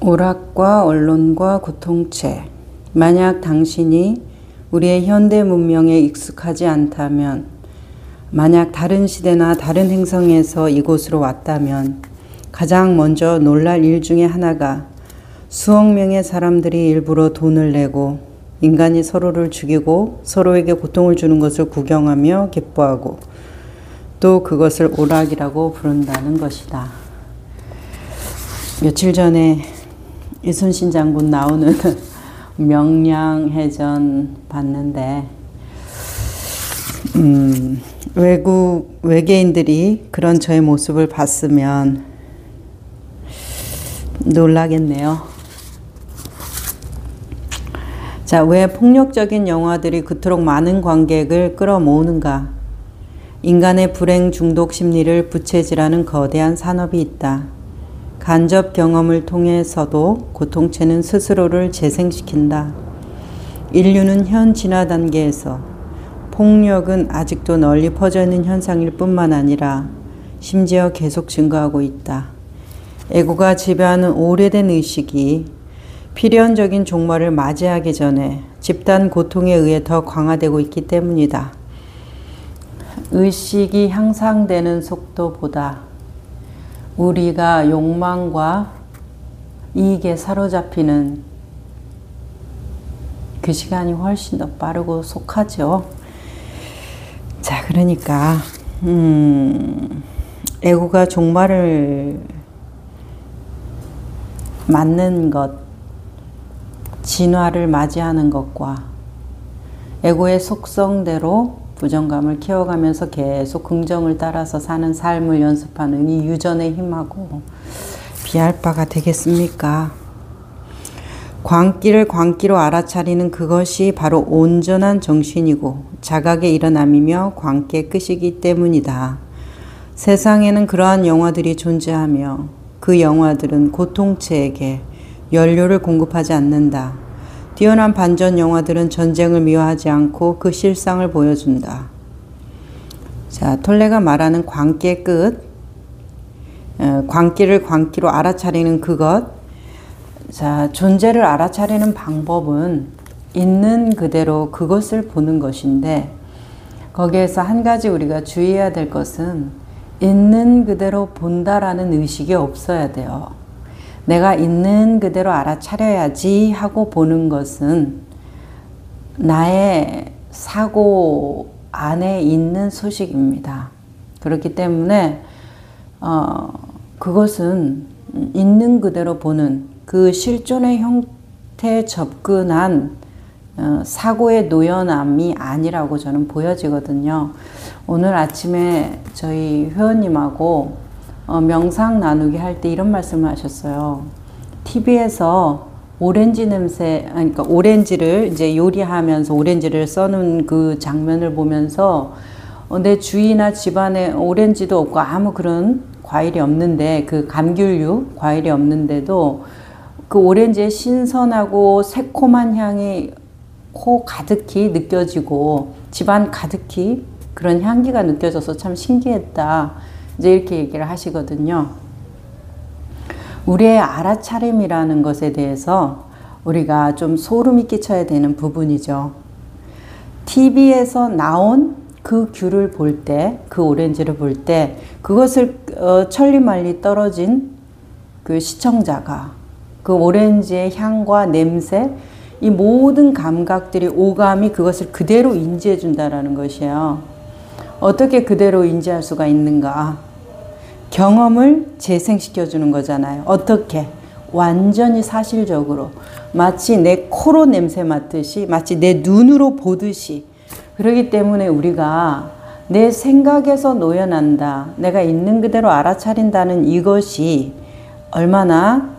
오락과 언론과 고통체. 만약 당신이 우리의 현대 문명에 익숙하지 않다면, 만약 다른 시대나 다른 행성에서 이곳으로 왔다면 가장 먼저 놀랄 일 중에 하나가 수억 명의 사람들이 일부러 돈을 내고 인간이 서로를 죽이고 서로에게 고통을 주는 것을 구경하며 기뻐하고 또 그것을 오락이라고 부른다는 것이다. 며칠 전에 이순신 장군 나오는 명량해전 봤는데 외계인들이 그런 저의 모습을 봤으면 놀라겠네요. 자, 왜 폭력적인 영화들이 그토록 많은 관객을 끌어모으는가? 인간의 불행 중독 심리를 부채질하는 거대한 산업이 있다. 간접 경험을 통해서도 고통체는 스스로를 재생시킨다. 인류는 현 진화 단계에서 폭력은 아직도 널리 퍼져 있는 현상일 뿐만 아니라 심지어 계속 증가하고 있다. 에고가 지배하는 오래된 의식이 필연적인 종말을 맞이하기 전에 집단 고통에 의해 더 강화되고 있기 때문이다. 의식이 향상되는 속도보다 우리가 욕망과 이익에 사로잡히는 그 시간이 훨씬 더 빠르고 속하죠. 자, 그러니까 에고가 종말을 맞는 것, 진화를 맞이하는 것과 에고의 속성대로 부정감을 키워가면서 계속 긍정을 따라서 사는 삶을 연습하는 이 유전의 힘하고 비할 바가 되겠습니까? 광기를 광기로 알아차리는 그것이 바로 온전한 정신이고 자각의 일어남이며 광기의 끝이기 때문이다. 세상에는 그러한 영화들이 존재하며 그 영화들은 고통체에게 연료를 공급하지 않는다. 뛰어난 반전 영화들은 전쟁을 미워하지 않고 그 실상을 보여준다. 자, 톨레가 말하는 광기의 끝, 광기를 광기로 알아차리는 그것. 자, 존재를 알아차리는 방법은 있는 그대로 그것을 보는 것인데, 거기에서 한 가지 우리가 주의해야 될 것은 있는 그대로 본다라는 의식이 없어야 돼요. 내가 있는 그대로 알아차려야지 하고 보는 것은 나의 사고 안에 있는 소식입니다. 그렇기 때문에 그것은 있는 그대로 보는 그 실존의 형태에 접근한 사고의 노연함이 아니라고 저는 보여지거든요. 오늘 아침에 저희 회원님하고 명상 나누기 할 때 이런 말씀을 하셨어요. TV에서 오렌지 냄새, 그러니까 오렌지를 이제 요리하면서 오렌지를 써는 그 장면을 보면서 내 주위나 집안에 오렌지도 없고 아무 그런 과일이 없는데, 그 감귤류 과일이 없는데도 그 오렌지의 신선하고 새콤한 향이 코 가득히 느껴지고 집안 가득히 그런 향기가 느껴져서 참 신기했다. 이제 이렇게 얘기를 하시거든요. 우리의 알아차림이라는 것에 대해서 우리가 좀 소름이 끼쳐야 되는 부분이죠. TV에서 나온 그 귤을 볼 때, 그 오렌지를 볼 때, 그것을 천리말리 떨어진 그 시청자가 그 오렌지의 향과 냄새, 이 모든 감각들이 오감이 그것을 그대로 인지해 준다라는 것이에요. 어떻게 그대로 인지할 수가 있는가? 경험을 재생시켜 주는 거잖아요. 어떻게? 완전히 사실적으로. 마치 내 코로 냄새 맡듯이, 마치 내 눈으로 보듯이. 그렇기 때문에 우리가 내 생각에서 노연한다, 내가 있는 그대로 알아차린다는 이것이 얼마나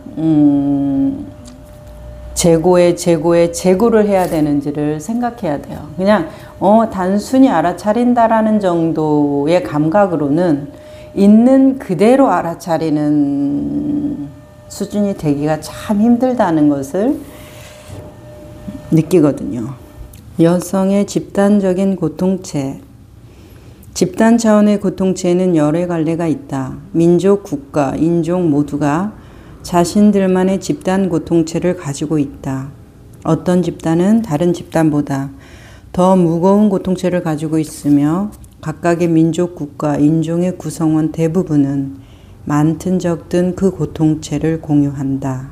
재고를 해야 되는지를 생각해야 돼요. 그냥 단순히 알아차린다라는 정도의 감각으로는 있는 그대로 알아차리는 수준이 되기가 참 힘들다는 것을 느끼거든요. 여성의 집단적인 고통체. 집단 차원의 고통체에는 여러 갈래가 있다. 민족, 국가, 인종 모두가 자신들만의 집단 고통체를 가지고 있다. 어떤 집단은 다른 집단보다 더 무거운 고통체를 가지고 있으며 각각의 민족, 국가, 인종의 구성원 대부분은 많든 적든 그 고통체를 공유한다.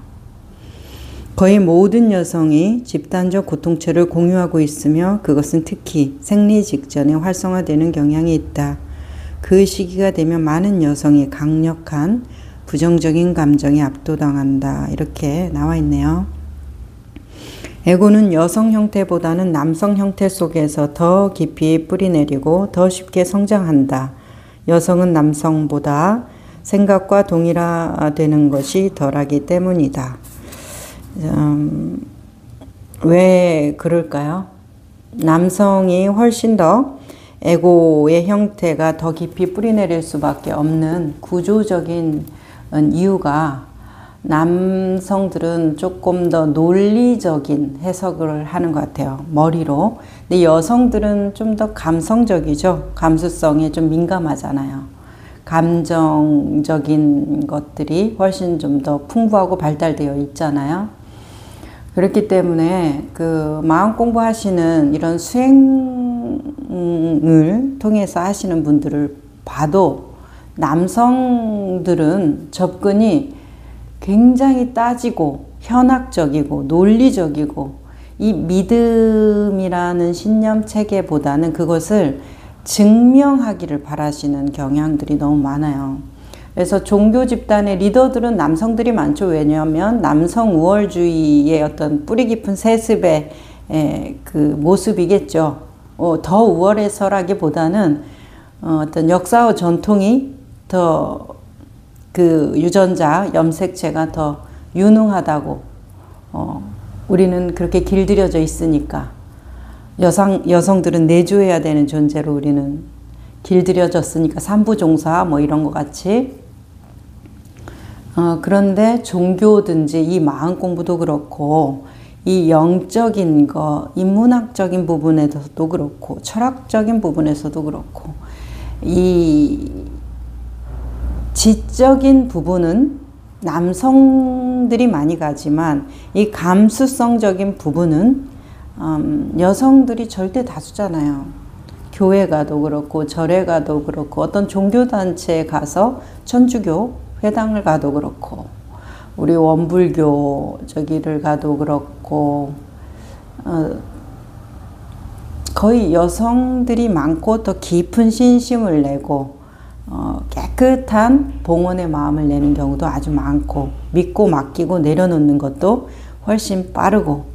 거의 모든 여성이 집단적 고통체를 공유하고 있으며 그것은 특히 생리 직전에 활성화되는 경향이 있다. 그 시기가 되면 많은 여성이 강력한 부정적인 감정에 압도당한다. 이렇게 나와 있네요. 에고는 여성 형태보다는 남성 형태 속에서 더 깊이 뿌리내리고 더 쉽게 성장한다. 여성은 남성보다 생각과 동일화되는 것이 덜하기 때문이다. 왜 그럴까요? 남성이 훨씬 더 에고의 형태가 더 깊이 뿌리내릴 수밖에 없는 구조적인 이유가 남성들은 조금 더 논리적인 해석을 하는 것 같아요. 머리로. 근데 여성들은 좀 더 감성적이죠. 감수성에 좀 민감하잖아요. 감정적인 것들이 훨씬 좀 더 풍부하고 발달되어 있잖아요. 그렇기 때문에 그 마음 공부하시는 이런 수행을 통해서 하시는 분들을 봐도 남성들은 접근이 굉장히 따지고 현학적이고 논리적이고 이 믿음이라는 신념 체계보다는 그것을 증명하기를 바라시는 경향들이 너무 많아요. 그래서 종교 집단의 리더들은 남성들이 많죠. 왜냐하면 남성 우월주의의 어떤 뿌리 깊은 세습의 그 모습이겠죠. 더 우월해서라기보다는 어떤 역사와 전통이 더 그 유전자 염색체가 더 유능하다고 우리는 그렇게 길들여져 있으니까 여성들은 내조해야 되는 존재로 우리는 길들여졌으니까 삼부종사 뭐 이런 것 같이 그런데 종교든지 이 마음 공부도 그렇고 이 영적인 거 인문학적인 부분에서도 그렇고 철학적인 부분에서도 그렇고 이 지적인 부분은 남성들이 많이 가지만 이 감수성적인 부분은 여성들이 절대 다수잖아요. 교회 가도 그렇고 절에 가도 그렇고 어떤 종교단체에 가서 천주교 회당을 가도 그렇고 우리 원불교 저기를 가도 그렇고 거의 여성들이 많고 더 깊은 신심을 내고 깨끗한 봉헌의 마음을 내는 경우도 아주 많고 믿고 맡기고 내려놓는 것도 훨씬 빠르고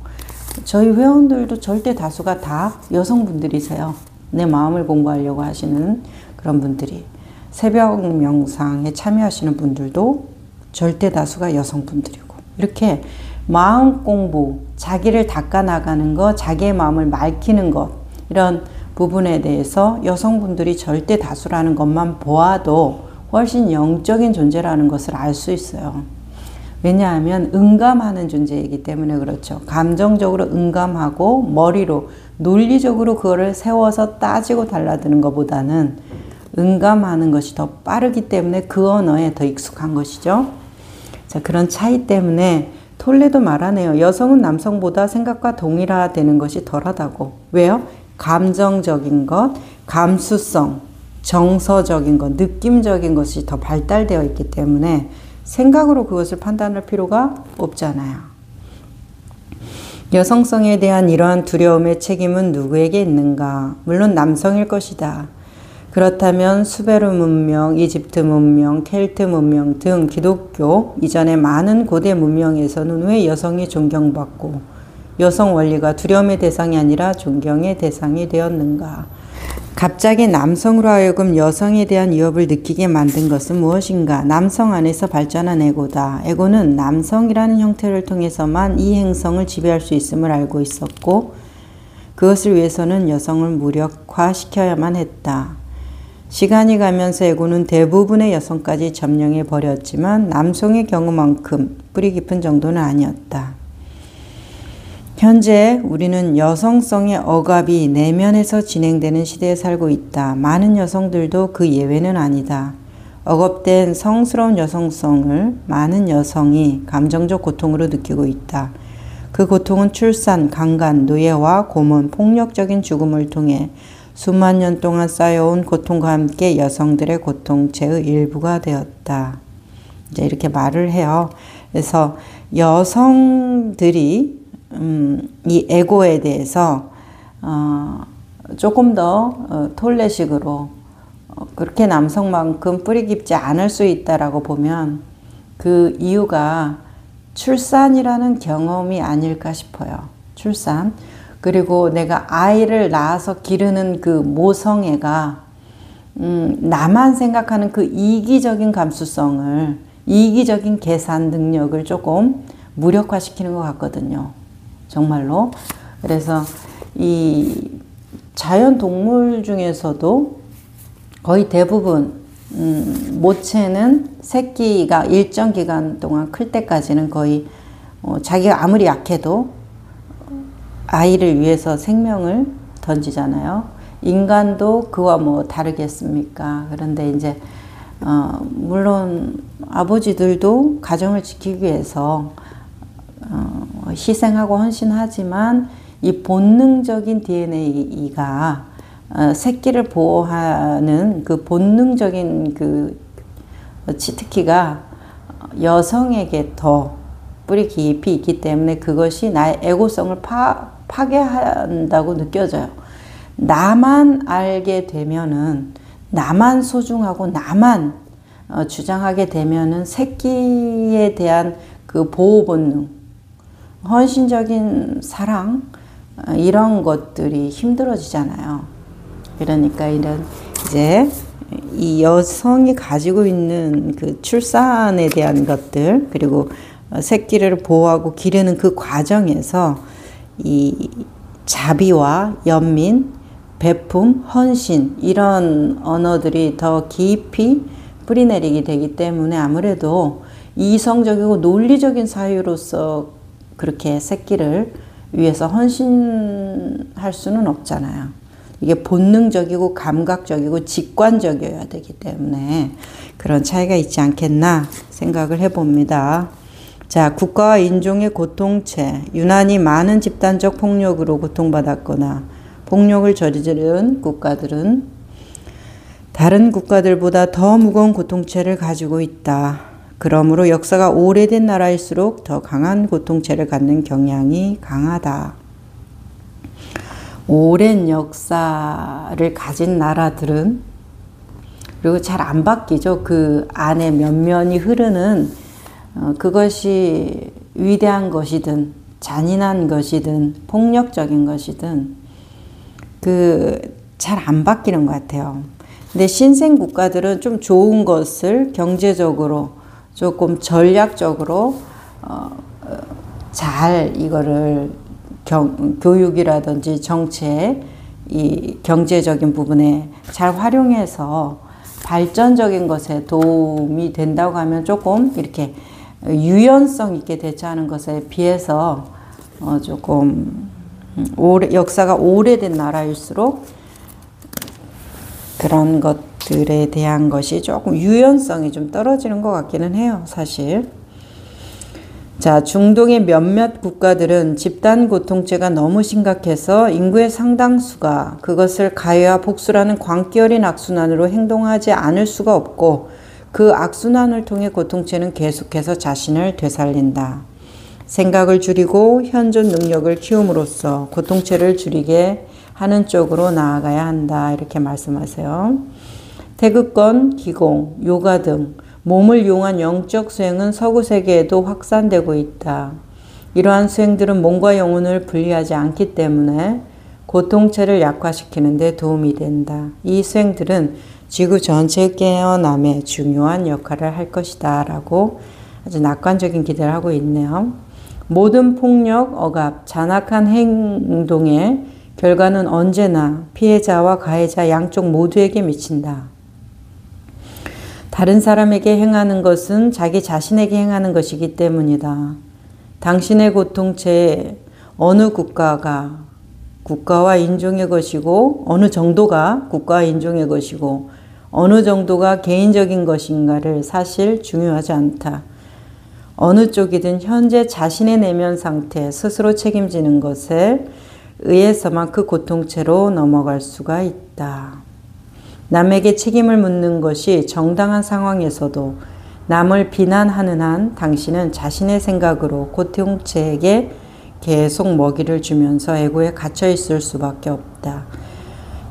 저희 회원들도 절대 다수가 다 여성분들이세요. 내 마음을 공부하려고 하시는 그런 분들이 새벽 명상에 참여하시는 분들도 절대 다수가 여성분들이고 이렇게 마음 공부, 자기를 닦아나가는 것, 자기의 마음을 맑히는 것 이런 부분에 대해서 여성분들이 절대 다수라는 것만 보아도 훨씬 영적인 존재라는 것을 알 수 있어요. 왜냐하면 응감하는 존재이기 때문에 그렇죠. 감정적으로 응감하고 머리로 논리적으로 그거를 세워서 따지고 달라드는 것보다는 응감하는 것이 더 빠르기 때문에 그 언어에 더 익숙한 것이죠. 자, 그런 차이 때문에 톨레도 말하네요. 여성은 남성보다 생각과 동일화되는 것이 덜하다고. 왜요? 감정적인 것, 감수성, 정서적인 것, 느낌적인 것이 더 발달되어 있기 때문에 생각으로 그것을 판단할 필요가 없잖아요. 여성성에 대한 이러한 두려움의 책임은 누구에게 있는가? 물론 남성일 것이다. 그렇다면 수베르 문명, 이집트 문명, 켈트 문명 등 기독교 이전의 많은 고대 문명에서는 왜 여성이 존경받고 여성 원리가 두려움의 대상이 아니라 존경의 대상이 되었는가? 갑자기 남성으로 하여금 여성에 대한 위협을 느끼게 만든 것은 무엇인가? 남성 안에서 발전한 에고다. 에고는 남성이라는 형태를 통해서만 이 행성을 지배할 수 있음을 알고 있었고 그것을 위해서는 여성을 무력화시켜야만 했다. 시간이 가면서 에고는 대부분의 여성까지 점령해 버렸지만 남성의 경우만큼 뿌리 깊은 정도는 아니었다. 현재 우리는 여성성의 억압이 내면에서 진행되는 시대에 살고 있다. 많은 여성들도 그 예외는 아니다. 억압된 성스러운 여성성을 많은 여성이 감정적 고통으로 느끼고 있다. 그 고통은 출산, 강간, 노예와 고문, 폭력적인 죽음을 통해 수만 년 동안 쌓여온 고통과 함께 여성들의 고통체의 일부가 되었다. 이제 이렇게 말을 해요. 그래서 여성들이 이 에고에 대해서 조금 더 톨레식으로 그렇게 남성만큼 뿌리 깊지 않을 수 있다라고 보면 그 이유가 출산이라는 경험이 아닐까 싶어요. 출산. 그리고 내가 아이를 낳아서 기르는 그 모성애가 나만 생각하는 그 이기적인 감수성을, 이기적인 계산 능력을 조금 무력화시키는 것 같거든요. 정말로. 그래서 이 자연 동물 중에서도 거의 대부분 모체는 새끼가 일정 기간 동안 클 때까지는 거의 자기가 아무리 약해도 아이를 위해서 생명을 던지잖아요. 인간도 그와 뭐 다르겠습니까? 그런데 이제 물론 아버지들도 가정을 지키기 위해서 희생하고 헌신하지만 이 본능적인 DNA가 새끼를 보호하는 그 본능적인 그 치트키가 여성에게 더 뿌리 깊이 있기 때문에 그것이 나의 에고성을 파괴한다고 느껴져요. 나만 알게 되면은, 나만 소중하고 나만 주장하게 되면은 새끼에 대한 그 보호 본능, 헌신적인 사랑, 이런 것들이 힘들어지잖아요. 그러니까 이런 이제 이 여성이 가지고 있는 그 출산에 대한 것들, 그리고 새끼를 보호하고 기르는 그 과정에서 이 자비와 연민, 베품, 헌신, 이런 언어들이 더 깊이 뿌리내리게 되기 때문에 아무래도 이성적이고 논리적인 사유로서 그렇게 새끼를 위해서 헌신할 수는 없잖아요. 이게 본능적이고 감각적이고 직관적이어야 되기 때문에 그런 차이가 있지 않겠나 생각을 해봅니다. 자, 국가와 인종의 고통체, 유난히 많은 집단적 폭력으로 고통받았거나 폭력을 저지른 국가들은 다른 국가들보다 더 무거운 고통체를 가지고 있다. 그러므로 역사가 오래된 나라일수록 더 강한 고통체를 갖는 경향이 강하다. 오랜 역사를 가진 나라들은, 그리고 잘 안 바뀌죠. 그 안에 면면이 흐르는 그것이 위대한 것이든 잔인한 것이든 폭력적인 것이든 잘 안 바뀌는 것 같아요. 근데 신생 국가들은 좀 좋은 것을 경제적으로 조금 전략적으로 잘 이거를 교육이라든지 정책, 이 경제적인 부분에 잘 활용해서 발전적인 것에 도움이 된다고 하면 조금 이렇게 유연성 있게 대처하는 것에 비해서 조금 역사가 오래된 나라일수록 그런 것들에 대한 것이 조금 유연성이 좀 떨어지는 것 같기는 해요, 사실. 자, 중동의 몇몇 국가들은 집단 고통체가 너무 심각해서 인구의 상당수가 그것을 가해와 복수라는 광기 어린 악순환으로 행동하지 않을 수가 없고 그 악순환을 통해 고통체는 계속해서 자신을 되살린다. 생각을 줄이고 현존 능력을 키움으로써 고통체를 줄이게 하는 쪽으로 나아가야 한다. 이렇게 말씀하세요. 태극권, 기공, 요가 등 몸을 이용한 영적 수행은 서구 세계에도 확산되고 있다. 이러한 수행들은 몸과 영혼을 분리하지 않기 때문에 고통체를 약화시키는 데 도움이 된다. 이 수행들은 지구 전체의 깨어남에 중요한 역할을 할 것이다. 라고 아주 낙관적인 기대를 하고 있네요. 모든 폭력, 억압, 잔악한 행동의 결과는 언제나 피해자와 가해자 양쪽 모두에게 미친다. 다른 사람에게 행하는 것은 자기 자신에게 행하는 것이기 때문이다. 당신의 고통체에 어느 국가와 인종의 것이고 어느 정도가 국가와 인종의 것이고 어느 정도가 개인적인 것인가를 사실 중요하지 않다. 어느 쪽이든 현재 자신의 내면 상태 스스로 책임지는 것에 의해서만 그 고통체로 넘어갈 수가 있다. 남에게 책임을 묻는 것이 정당한 상황에서도 남을 비난하는 한 당신은 자신의 생각으로 고통체에게 계속 먹이를 주면서 애고에 갇혀 있을 수밖에 없다.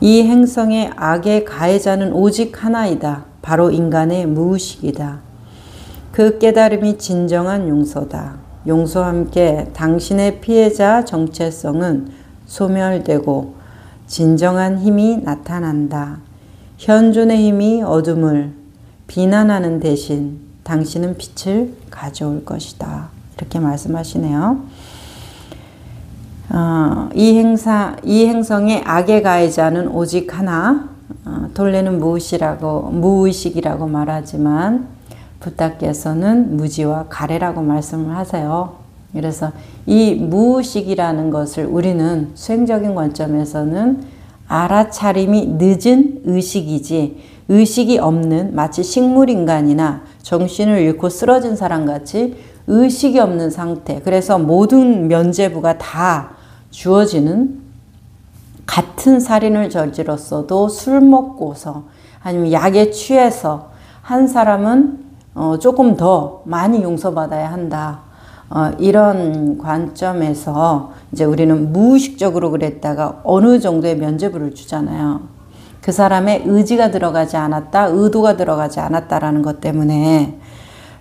이 행성의 악의 가해자는 오직 하나이다. 바로 인간의 무의식이다. 그 깨달음이 진정한 용서다. 용서와 함께 당신의 피해자 정체성은 소멸되고 진정한 힘이 나타난다. 현존의 힘이 어둠을 비난하는 대신 당신은 빛을 가져올 것이다. 이렇게 말씀하시네요. 이 행성의 악의 가해자는 오직 하나, 톨레는 무의식이라고 말하지만 부다께서는 무지와 가래라고 말씀을 하세요. 그래서 이 무의식이라는 것을 우리는 수행적인 관점에서는 알아차림이 늦은 의식이지 의식이 없는 마치 식물인간이나 정신을 잃고 쓰러진 사람같이 의식이 없는 상태. 그래서 모든 면죄부가 다 주어지는, 같은 살인을 저질렀어도 술 먹고서 아니면 약에 취해서 한 사람은 조금 더 많이 용서받아야 한다. 이런 관점에서 이제 우리는 무의식적으로 그랬다가 어느 정도의 면죄부를 주잖아요. 그 사람의 의지가 들어가지 않았다, 의도가 들어가지 않았다라는 것 때문에.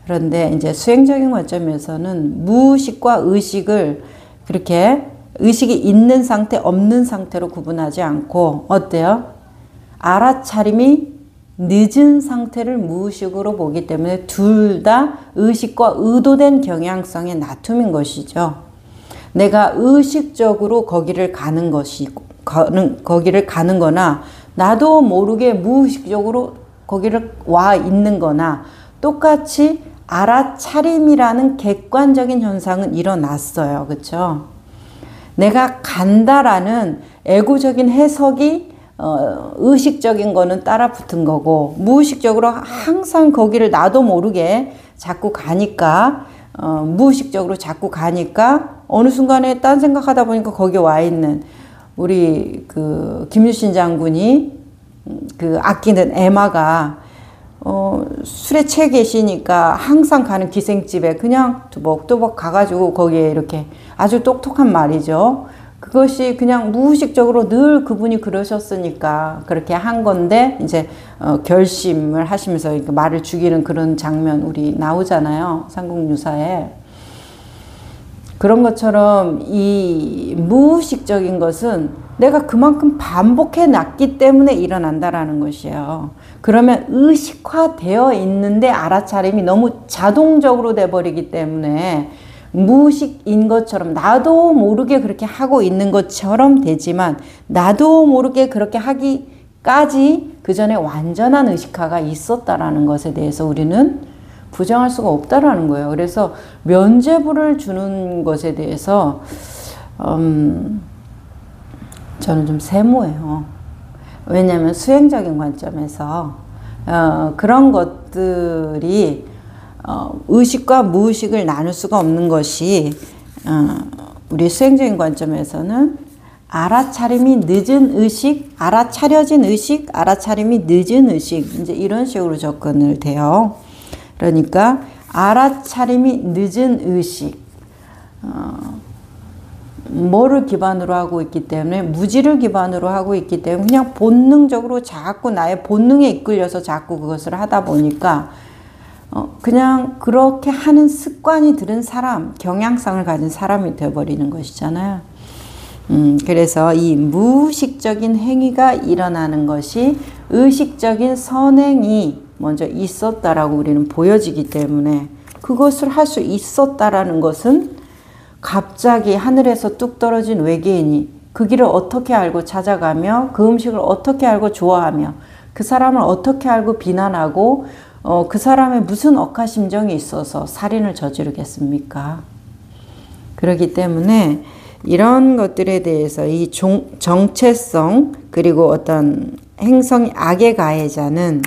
그런데 이제 수행적인 관점에서는 무의식과 의식을 그렇게 의식이 있는 상태, 없는 상태로 구분하지 않고 어때요? 알아차림이 늦은 상태를 무의식으로 보기 때문에 둘 다 의식과 의도된 경향성의 나툼인 것이죠. 내가 의식적으로 거기를 가는 거나 나도 모르게 무의식적으로 거기를 와 있는 거나 똑같이 알아차림이라는 객관적인 현상은 일어났어요. 그렇죠? 내가 간다라는 에고적인 해석이 의식적인 거는 따라 붙은 거고 무의식적으로 항상 거기를 나도 모르게 자꾸 가니까 무의식적으로 자꾸 가니까 어느 순간에 딴 생각하다 보니까 거기에 와 있는 우리 그 김유신 장군이 그 아끼는 에마가 술에 취해 계시니까 항상 가는 기생집에 그냥 뚜벅뚜벅 가가지고 거기에 이렇게 아주 똑똑한 말이죠. 그것이 그냥 무의식적으로 늘 그분이 그러셨으니까 그렇게 한 건데 이제 결심을 하시면서 말을 죽이는 그런 장면 우리 나오잖아요. 삼국유사에. 그런 것처럼 이 무의식적인 것은 내가 그만큼 반복해 놨기 때문에 일어난다라는 것이에요. 그러면 의식화되어 있는데 알아차림이 너무 자동적으로 돼버리기 때문에 무의식인 것처럼 나도 모르게 그렇게 하고 있는 것처럼 되지만 나도 모르게 그렇게 하기까지 그 전에 완전한 의식화가 있었다라는 것에 대해서 우리는 부정할 수가 없다라는 거예요. 그래서 면죄부를 주는 것에 대해서 저는 좀 세모해요. 왜냐하면 수행적인 관점에서 그런 것들이 의식과 무의식을 나눌 수가 없는 것이 우리 수행적인 관점에서는 알아차림이 늦은 의식, 알아차려진 의식, 알아차림이 늦은 의식 이제 이런 식으로 접근을 돼요. 그러니까 알아차림이 늦은 의식 뭐를 기반으로 하고 있기 때문에 무지를 기반으로 하고 있기 때문에 그냥 본능적으로 자꾸 나의 본능에 이끌려서 자꾸 그것을 하다 보니까 그냥 그렇게 하는 습관이 들은 사람, 경향성을 가진 사람이 되어버리는 것이잖아요. 그래서 이 무의식적인 행위가 일어나는 것이 의식적인 선행이 먼저 있었다라고 우리는 보여지기 때문에 그것을 할 수 있었다라는 것은 갑자기 하늘에서 뚝 떨어진 외계인이 그 길을 어떻게 알고 찾아가며 그 음식을 어떻게 알고 좋아하며 그 사람을 어떻게 알고 비난하고 그 사람의 무슨 억하심정이 있어서 살인을 저지르겠습니까? 그렇기 때문에 이런 것들에 대해서 이 정체성 그리고 어떤 행성의 악의 가해자는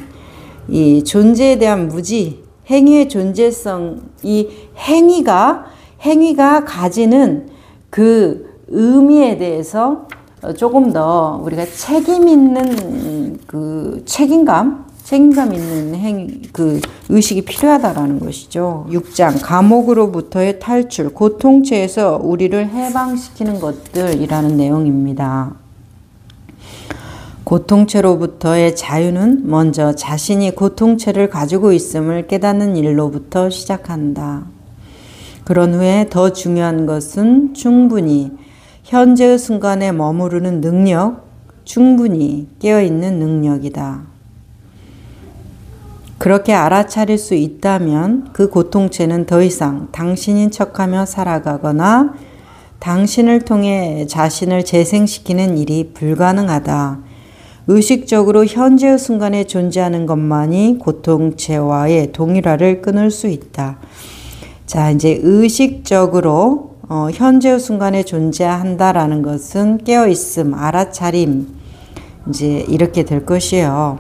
이 존재에 대한 무지, 행위의 존재성, 이 행위가 가지는 그 의미에 대해서 조금 더 우리가 책임 있는 그 책임감 있는 그 의식이 필요하다라는 것이죠. 6장, 감옥으로부터의 탈출, 고통체에서 우리를 해방시키는 것들이라는 내용입니다. 고통체로부터의 자유는 먼저 자신이 고통체를 가지고 있음을 깨닫는 일로부터 시작한다. 그런 후에 더 중요한 것은 충분히 현재의 순간에 머무르는 능력, 충분히 깨어있는 능력이다. 그렇게 알아차릴 수 있다면 그 고통체는 더 이상 당신인 척하며 살아가거나 당신을 통해 자신을 재생시키는 일이 불가능하다. 의식적으로 현재의 순간에 존재하는 것만이 고통체와의 동일화를 끊을 수 있다. 자, 이제 의식적으로 현재의 순간에 존재한다라는 것은 깨어있음, 알아차림, 이제 이렇게 될 것이에요.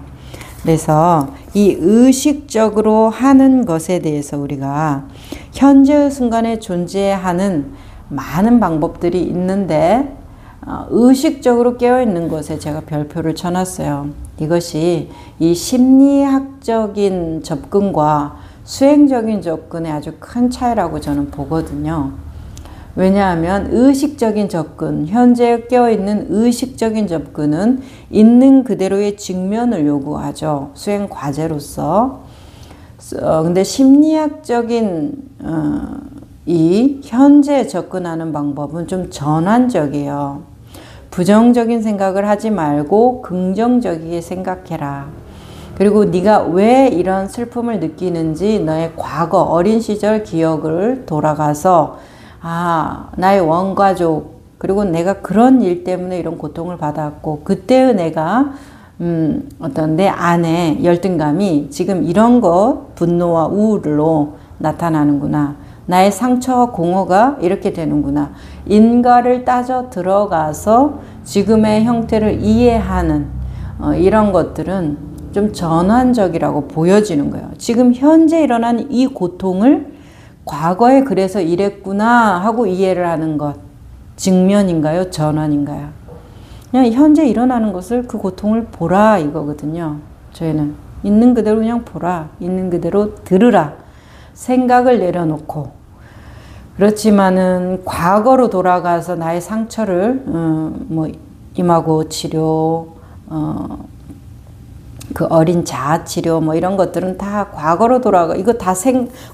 그래서 이 의식적으로 하는 것에 대해서 우리가 현재의 순간에 존재하는 많은 방법들이 있는데 의식적으로 깨어있는 것에 제가 별표를 쳐놨어요. 이것이 이 심리학적인 접근과 수행적인 접근의 아주 큰 차이라고 저는 보거든요. 왜냐하면 의식적인 접근, 현재 깨어있는 의식적인 접근은 있는 그대로의 직면을 요구하죠. 수행 과제로서. 근데 심리학적인 이 현재 접근하는 방법은 좀 전환적이에요. 부정적인 생각을 하지 말고 긍정적이게 생각해라. 그리고 네가 왜 이런 슬픔을 느끼는지 너의 과거 어린 시절 기억을 돌아가서 나의 원가족, 그리고 내가 그런 일 때문에 이런 고통을 받았고, 그때의 내가, 어떤 내 안에 열등감이 지금 이런 것, 분노와 우울로 나타나는구나. 나의 상처와 공허가 이렇게 되는구나. 인과를 따져 들어가서 지금의 형태를 이해하는, 이런 것들은 좀 전환적이라고 보여지는 거예요. 지금 현재 일어난 이 고통을 과거에 그래서 이랬구나 하고 이해를 하는 것, 직면인가요? 전환인가요? 그냥 현재 일어나는 것을, 그 고통을 보라 이거거든요. 저희는 있는 그대로 그냥 보라, 있는 그대로 들으라, 생각을 내려놓고. 그렇지만은 과거로 돌아가서 나의 상처를 이마고 치료, 그 어린 자아 치료 이런 것들은 다 과거로 이거 다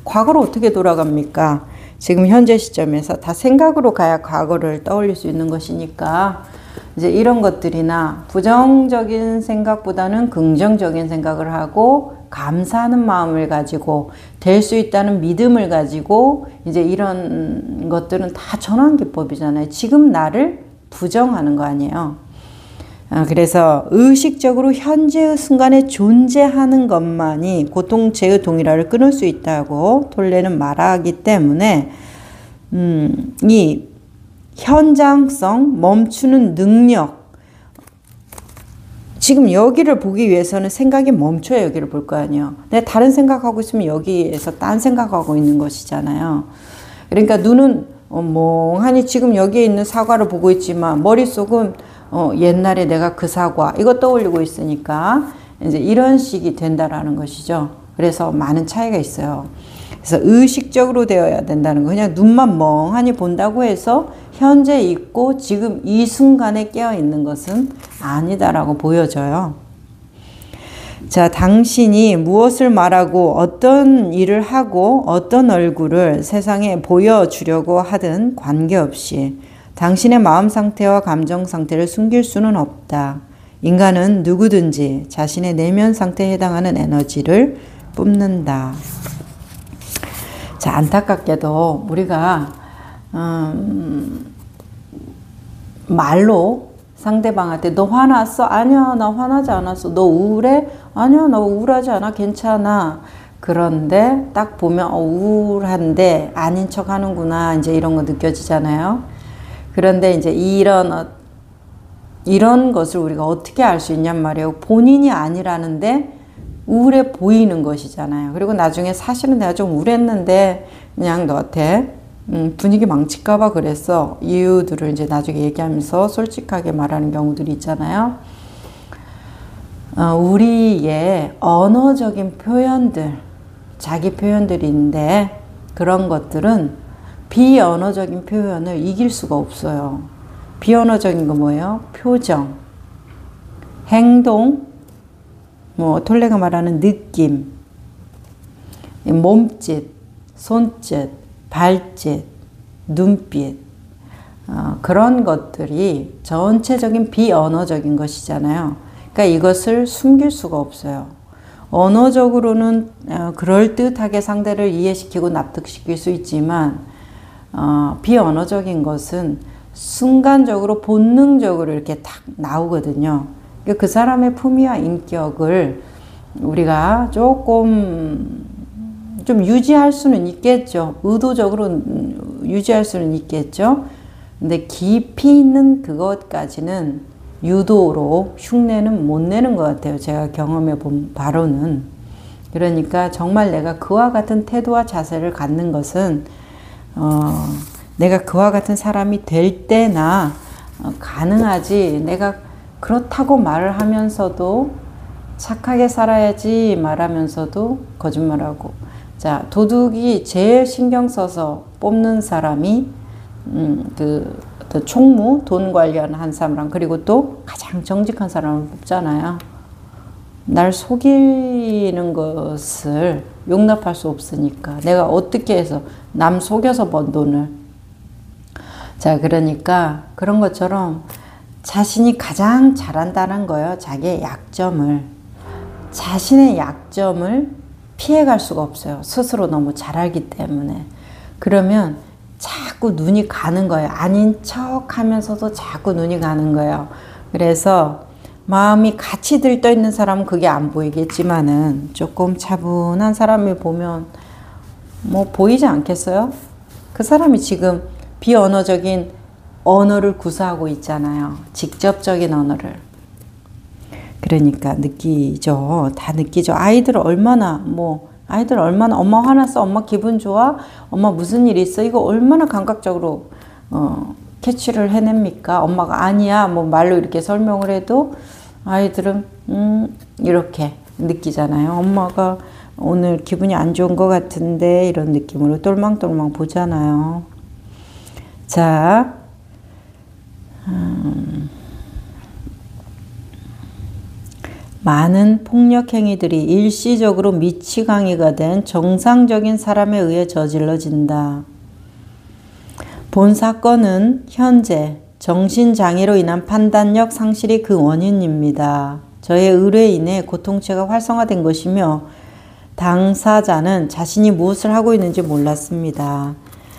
과거로 어떻게 돌아갑니까? 지금 현재 시점에서 다 생각으로 가야 과거를 떠올릴 수 있는 것이니까 이제 이런 것들이나 부정적인 생각보다는 긍정적인 생각을 하고 감사하는 마음을 가지고 될 수 있다는 믿음을 가지고 이제 이런 것들은 다 전환기법이잖아요. 지금 나를 부정하는 거 아니에요. 그래서 의식적으로 현재의 순간에 존재하는 것만이 고통체의 동일화를 끊을 수 있다고 톨레는 말하기 때문에 이 현장성, 멈추는 능력, 지금 여기를 보기 위해서는 생각이 멈춰야 여기를 볼 거 아니에요. 내가 다른 생각하고 있으면 여기에서 딴 생각하고 있는 것이잖아요. 그러니까 눈은 멍하니 지금 여기에 있는 사과를 보고 있지만 머릿속은 옛날에 내가 그 사과 이거 떠올리고 있으니까 이제 이런 식이 된다라는 것이죠. 그래서 많은 차이가 있어요. 그래서 의식적으로 되어야 된다는 거. 그냥 눈만 멍하니 본다고 해서 현재 있고 지금 이 순간에 깨어 있는 것은 아니다라고 보여져요. 자, 당신이 무엇을 말하고 어떤 일을 하고 어떤 얼굴을 세상에 보여주려고 하든 관계없이 당신의 마음 상태와 감정 상태를 숨길 수는 없다. 인간은 누구든지 자신의 내면 상태에 해당하는 에너지를 뿜는다. 자, 안타깝게도 우리가 말로 상대방한테 너 화났어? 아니야, 나 화나지 않았어. 너 우울해? 아니야, 나 우울하지 않아. 괜찮아. 그런데 딱 보면 우울한데 아닌 척 하는구나. 이제 이런 거 느껴지잖아요. 그런데 이제 이런 것을 우리가 어떻게 알 수 있냔 말이에요. 본인이 아니라는데 우울해 보이는 것이잖아요. 그리고 나중에 사실은 내가 좀 우울했는데 그냥 너한테 분위기 망칠까봐 그랬어. 이유들을 이제 나중에 얘기하면서 솔직하게 말하는 경우들이 있잖아요. 우리의 언어적인 표현들, 자기 표현들이 있는데 그런 것들은 비언어적인 표현을 이길 수가 없어요. 비언어적인 거 뭐예요? 표정, 행동, 뭐 톨레가 말하는 느낌, 몸짓, 손짓, 발짓, 눈빛, 그런 것들이 전체적인 비언어적인 것이잖아요. 그러니까 이것을 숨길 수가 없어요. 언어적으로는 그럴듯하게 상대를 이해시키고 납득시킬 수 있지만 비언어적인 것은 순간적으로 본능적으로 이렇게 탁 나오거든요. 그 사람의 품위와 인격을 우리가 조금 좀 유지할 수는 있겠죠. 의도적으로 유지할 수는 있겠죠. 근데 깊이 있는 그것까지는 유도로 흉내는 못 내는 것 같아요. 제가 경험해 본 바로는. 그러니까 정말 내가 그와 같은 태도와 자세를 갖는 것은 내가 그와 같은 사람이 될 때나 가능하지. 내가 그렇다고 말을 하면서도 착하게 살아야지 말하면서도 거짓말하고. 자, 도둑이 제일 신경 써서 뽑는 사람이 총무, 돈 관련한 사람, 그리고 또 가장 정직한 사람을 뽑잖아요. 날 속이는 것을 용납할 수 없으니까. 내가 어떻게 해서 남 속여서 번 돈을. 자, 그러니까 그런 것처럼 자신이 가장 잘한다는 거예요. 자기의 약점을. 자신의 약점을 피해갈 수가 없어요. 스스로 너무 잘 알기 때문에. 그러면 자꾸 눈이 가는 거예요. 아닌 척 하면서도 자꾸 눈이 가는 거예요. 그래서 마음이 같이 들떠 있는 사람은 그게 안 보이겠지만은 조금 차분한 사람이 보면 뭐 보이지 않겠어요? 그 사람이 지금 비언어적인 언어를 구사하고 있잖아요. 직접적인 언어를. 그러니까 느끼죠. 다 느끼죠. 아이들 얼마나 엄마 화났어? 엄마 기분 좋아? 엄마 무슨 일 있어? 이거 얼마나 감각적으로 캐치를 해냅니까? 엄마가 아니야 뭐 말로 이렇게 설명을 해도 아이들은 이렇게 느끼잖아요. 엄마가 오늘 기분이 안 좋은 것 같은데 이런 느낌으로 똘망똘망 보잖아요. 자, 많은 폭력 행위들이 일시적으로 미치광이가 된 정상적인 사람에 의해 저질러진다. 본 사건은 현재 정신장애로 인한 판단력 상실이 그 원인입니다. 저의 의뢰에 인해 고통체가 활성화된 것이며 당사자는 자신이 무엇을 하고 있는지 몰랐습니다.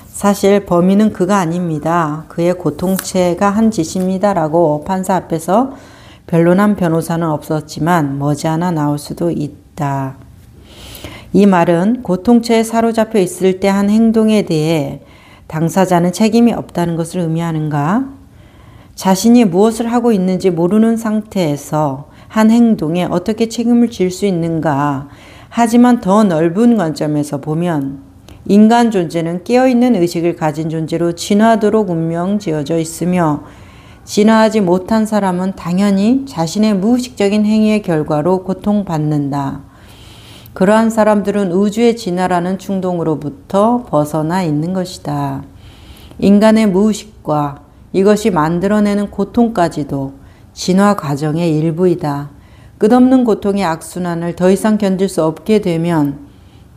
사실 범인은 그가 아닙니다. 그의 고통체가 한 짓입니다. 라고 판사 앞에서 변론한 변호사는 없었지만 머지않아 나올 수도 있다. 이 말은 고통체에 사로잡혀 있을 때 한 행동에 대해 당사자는 책임이 없다는 것을 의미하는가? 자신이 무엇을 하고 있는지 모르는 상태에서 한 행동에 어떻게 책임을 질 수 있는가? 하지만 더 넓은 관점에서 보면 인간 존재는 깨어있는 의식을 가진 존재로 진화도록 운명지어져 있으며 진화하지 못한 사람은 당연히 자신의 무의식적인 행위의 결과로 고통받는다. 그러한 사람들은 우주의 진화라는 충동으로부터 벗어나 있는 것이다. 인간의 무의식과 이것이 만들어내는 고통까지도 진화 과정의 일부이다. 끝없는 고통의 악순환을 더 이상 견딜 수 없게 되면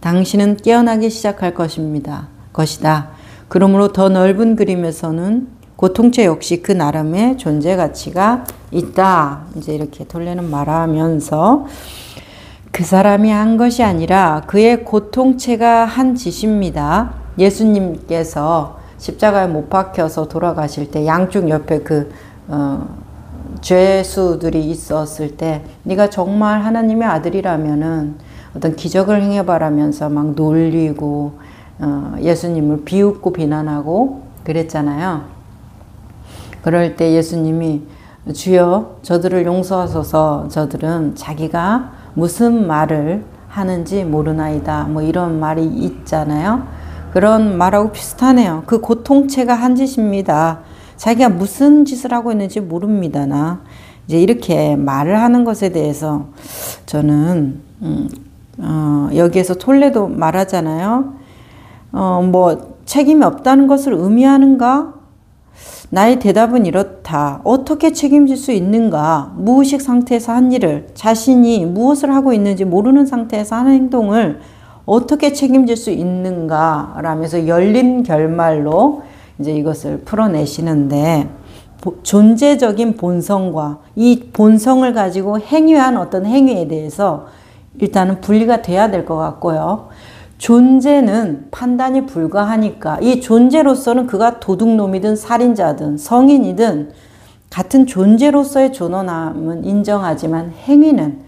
당신은 깨어나기 시작할 것이다. 그러므로 더 넓은 그림에서는 고통체 역시 그 나름의 존재 가치가 있다. 이제 이렇게 톨레는 말하면서 그 사람이 한 것이 아니라 그의 고통체가 한 짓입니다. 예수님께서 십자가에 못 박혀서 돌아가실 때 양쪽 옆에 죄수들이 있었을 때 네가 정말 하나님의 아들이라면은 어떤 기적을 행해봐라면서 막 놀리고 예수님을 비웃고 비난하고 그랬잖아요. 그럴 때 예수님이 주여 저들을 용서하소서 저들은 자기가 무슨 말을 하는지 모르나이다. 뭐 이런 말이 있잖아요. 그런 말하고 비슷하네요. 그 고통체가 한 짓입니다. 자기가 무슨 짓을 하고 있는지 모릅니다. 나 이제 이렇게 말을 하는 것에 대해서 저는 여기에서 톨레도 말하잖아요. 뭐 책임이 없다는 것을 의미하는가? 나의 대답은 이렇다. 어떻게 책임질 수 있는가? 무의식 상태에서 한 일을, 자신이 무엇을 하고 있는지 모르는 상태에서 하는 행동을 어떻게 책임질 수 있는가? 라면서 열린 결말로 이제 이것을 풀어내시는데, 존재적인 본성과 이 본성을 가지고 행위한 어떤 행위에 대해서 일단은 분리가 돼야 될 것 같고요. 존재는 판단이 불가하니까 이 존재로서는 그가 도둑놈이든 살인자든 성인이든 같은 존재로서의 존엄함은 인정하지만 행위는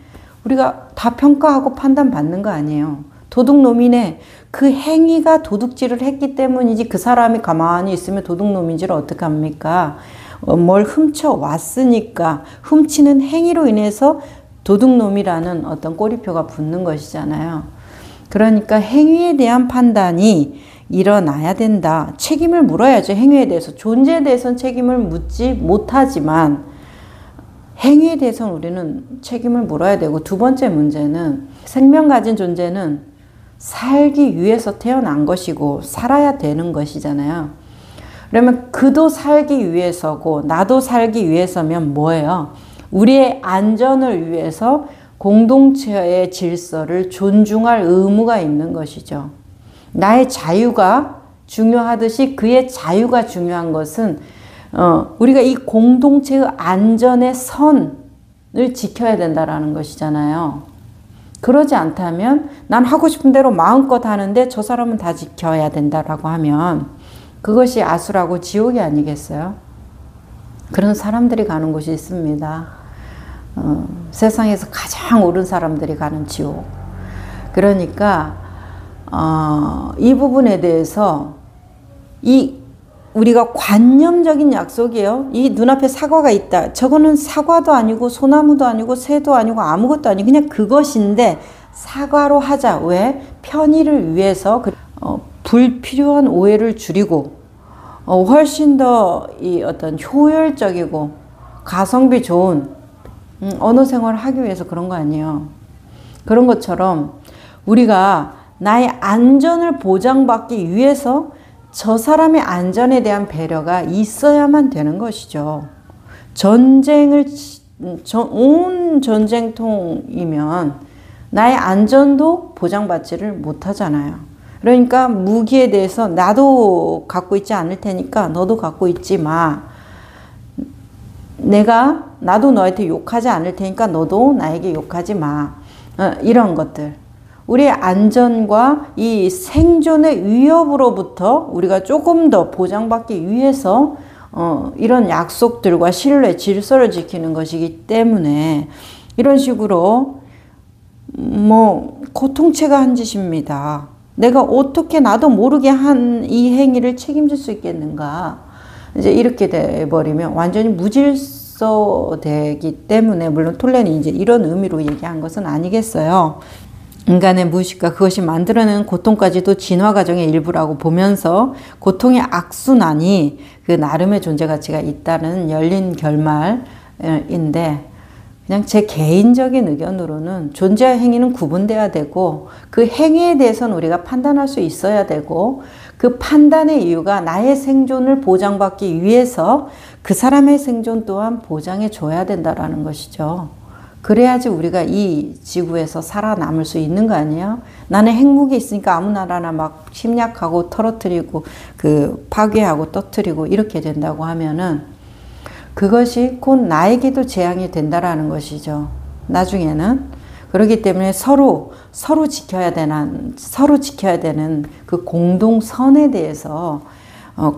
우리가 다 평가하고 판단받는 거 아니에요. 도둑놈이네. 그 행위가 도둑질을 했기 때문이지 그 사람이 가만히 있으면 도둑놈인지를 어떻게 합니까? 뭘 훔쳐왔으니까 훔치는 행위로 인해서 도둑놈이라는 어떤 꼬리표가 붙는 것이잖아요. 그러니까 행위에 대한 판단이 일어나야 된다. 책임을 물어야죠. 행위에 대해서. 존재에 대해서는 책임을 묻지 못하지만 행위에 대해서는 우리는 책임을 물어야 되고, 두 번째 문제는 생명 가진 존재는 살기 위해서 태어난 것이고 살아야 되는 것이잖아요. 그러면 그도 살기 위해서고 나도 살기 위해서면 뭐예요? 우리의 안전을 위해서 공동체의 질서를 존중할 의무가 있는 것이죠. 나의 자유가 중요하듯이 그의 자유가 중요한 것은 우리가 이 공동체의 안전의 선을 지켜야 된다는 것이잖아요. 그러지 않다면 난 하고 싶은 대로 마음껏 하는데 저 사람은 다 지켜야 된다라고 하면 그것이 아수라고 지옥이 아니겠어요? 그런 사람들이 가는 곳이 있습니다. 세상에서 가장 옳은 사람들이 가는 지옥. 그러니까 이 부분에 대해서 우리가 관념적인 약속이에요. 이 눈앞에 사과가 있다. 저거는 사과도 아니고 소나무도 아니고 새도 아니고 아무것도 아니고 그냥 그것인데 사과로 하자. 왜? 편의를 위해서 불필요한 오해를 줄이고 훨씬 더 이 어떤 효율적이고 가성비 좋은 언어 생활을 하기 위해서 그런 거 아니에요. 그런 것처럼 우리가 나의 안전을 보장받기 위해서 저 사람의 안전에 대한 배려가 있어야만 되는 것이죠. 온 전쟁통이면 나의 안전도 보장받지를 못하잖아요. 그러니까 무기에 대해서 나도 갖고 있지 않을 테니까 너도 갖고 있지 마. 나도 너한테 욕하지 않을 테니까 너도 나에게 욕하지 마. 이런 것들. 우리의 안전과 이 생존의 위협으로부터 우리가 조금 더 보장받기 위해서 이런 약속들과 신뢰, 질서를 지키는 것이기 때문에 이런 식으로 고통체가 한 짓입니다. 내가 어떻게 나도 모르게 한 이 행위를 책임질 수 있겠는가. 이제 이렇게 돼버리면 완전히 무질서되기 때문에, 물론 톨레는 이제 이런 의미로 얘기한 것은 아니겠어요. 인간의 무의식과 그것이 만들어내는 고통까지도 진화 과정의 일부라고 보면서 고통의 악순환이 그 나름의 존재 가치가 있다는 열린 결말인데, 그냥 제 개인적인 의견으로는 존재와 행위는 구분돼야 되고 그 행위에 대해서는 우리가 판단할 수 있어야 되고 그 판단의 이유가 나의 생존을 보장받기 위해서 그 사람의 생존 또한 보장해 줘야 된다라는 것이죠. 그래야지 우리가 이 지구에서 살아남을 수 있는 거 아니에요? 나는 핵무기 있으니까 아무 나라나 막 침략하고 털어뜨리고 파괴하고 터뜨리고 이렇게 된다고 하면은 그것이 곧 나에게도 재앙이 된다라는 것이죠. 나중에는. 그렇기 때문에 서로 지켜야 되는 그 공동선에 대해서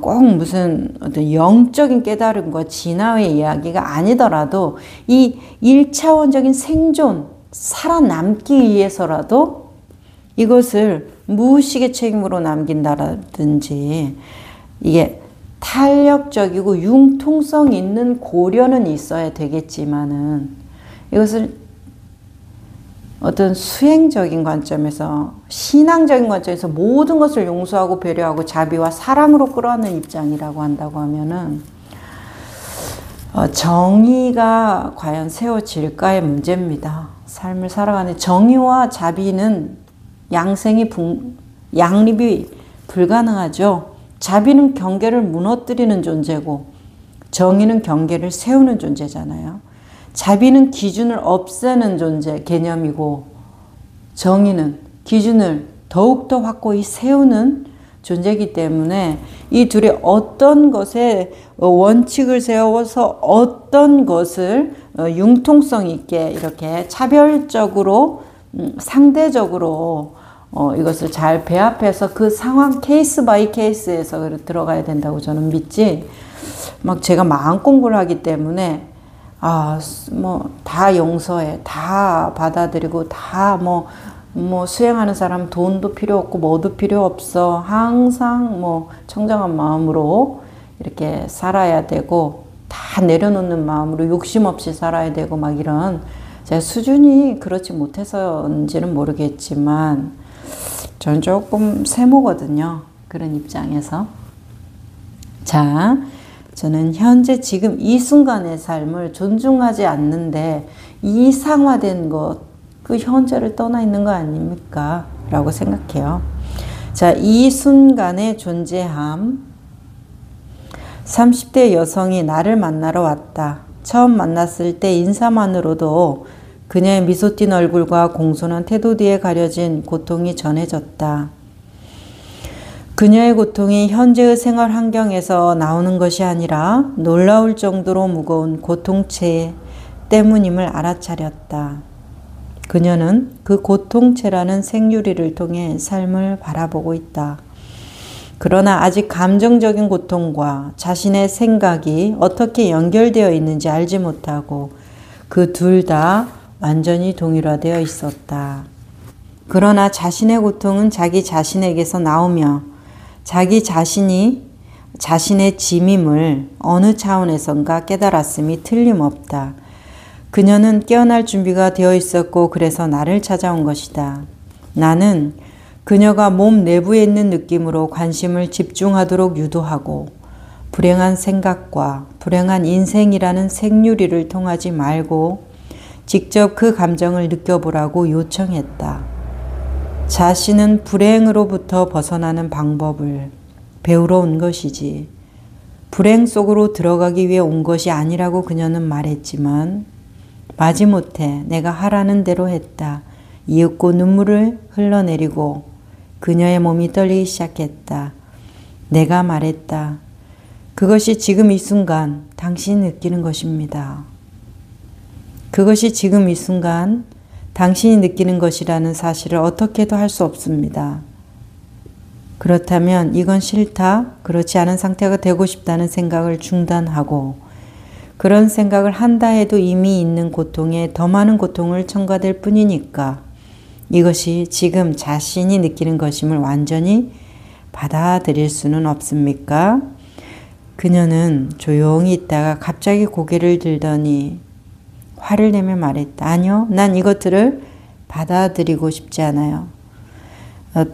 꼭 무슨 어떤 영적인 깨달음과 진화의 이야기가 아니더라도 이 1차원적인 생존, 살아남기 위해서라도 이것을 무의식의 책임으로 남긴다라든지, 이게 탄력적이고 융통성 있는 고려는 있어야 되겠지만은 이것을 어떤 수행적인 관점에서, 신앙적인 관점에서 모든 것을 용서하고 배려하고 자비와 사랑으로 끌어안는 입장이라고 한다고 하면은 정의가 과연 세워질까의 문제입니다. 삶을 살아가는 정의와 자비는 양립이 불가능하죠. 자비는 경계를 무너뜨리는 존재고 정의는 경계를 세우는 존재잖아요. 자비는 기준을 없애는 존재, 개념이고 정의는 기준을 더욱더 확고히 세우는 존재이기 때문에 이 둘이 어떤 것에 원칙을 세워서 어떤 것을 융통성 있게 이렇게 차별적으로 상대적으로 이것을 잘 배합해서 그 상황 케이스 바이 케이스에서 들어가야 된다고 저는 믿지, 막 제가 마음 공부를 하기 때문에 다 용서해, 다 받아들이고, 다 수행하는 사람 돈도 필요 없고, 뭐도 필요 없어. 항상 청정한 마음으로 이렇게 살아야 되고, 다 내려놓는 마음으로 욕심 없이 살아야 되고, 막 이런, 제 수준이 그렇지 못해서인지는 모르겠지만, 저는 조금 세모거든요. 그런 입장에서. 자, 저는 현재 지금 이 순간의 삶을 존중하지 않는데 이상화된 것, 그 현재를 떠나 있는 거 아닙니까? 라고 생각해요. 자, 이 순간의 존재함. 30대 여성이 나를 만나러 왔다. 처음 만났을 때 인사만으로도 그녀의 미소 띈 얼굴과 공손한 태도 뒤에 가려진 고통이 전해졌다. 그녀의 고통이 현재의 생활 환경에서 나오는 것이 아니라 놀라울 정도로 무거운 고통체 때문임을 알아차렸다. 그녀는 그 고통체라는 생유리를 통해 삶을 바라보고 있다. 그러나 아직 감정적인 고통과 자신의 생각이 어떻게 연결되어 있는지 알지 못하고 그 둘 다 완전히 동일화되어 있었다. 그러나 자신의 고통은 자기 자신에게서 나오며 자기 자신이 자신의 짐임을 어느 차원에선가 깨달았음이 틀림없다. 그녀는 깨어날 준비가 되어 있었고 그래서 나를 찾아온 것이다. 나는 그녀가 몸 내부에 있는 느낌으로 관심을 집중하도록 유도하고 불행한 생각과 불행한 인생이라는 생유리를 통하지 말고 직접 그 감정을 느껴보라고 요청했다. 자신은 불행으로부터 벗어나는 방법을 배우러 온 것이지 불행 속으로 들어가기 위해 온 것이 아니라고 그녀는 말했지만 마지못해 내가 하라는 대로 했다. 이윽고 눈물을 흘러내리고 그녀의 몸이 떨리기 시작했다. 내가 말했다. 그것이 지금 이 순간 당신이 느끼는 것입니다. 그것이 지금 이 순간 당신이 느끼는 것이라는 사실을 어떻게도 할 수 없습니다. 그렇다면 이건 싫다, 그렇지 않은 상태가 되고 싶다는 생각을 중단하고 그런 생각을 한다 해도 이미 있는 고통에 더 많은 고통을 첨가될 뿐이니까 이것이 지금 자신이 느끼는 것임을 완전히 받아들일 수는 없습니까? 그녀는 조용히 있다가 갑자기 고개를 들더니 화를 내며 말했다. 아니요, 난 이것들을 받아들이고 싶지 않아요.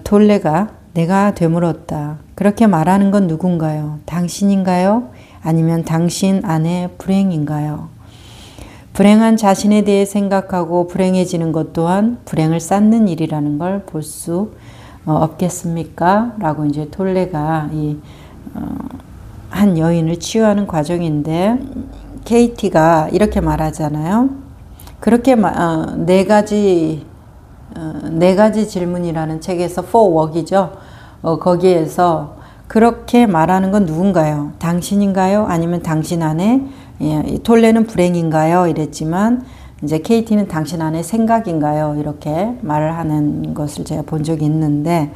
톨레가 내가 되물었다. 그렇게 말하는 건 누군가요? 당신인가요? 아니면 당신 안에 불행인가요? 불행한 자신에 대해 생각하고 불행해지는 것 또한 불행을 쌓는 일이라는 걸 볼 수 없겠습니까? 라고 이제 톨레가 한 여인을 치유하는 과정인데 KT가 이렇게 말하잖아요. 그렇게 네 가지 질문이라는 책에서 For Work이죠. 거기에서 그렇게 말하는 건 누군가요? 당신인가요? 아니면 당신 안에 톨레는 불행인가요? 이랬지만 이제 KT는 당신 안에 생각인가요? 이렇게 말을 하는 것을 제가 본 적이 있는데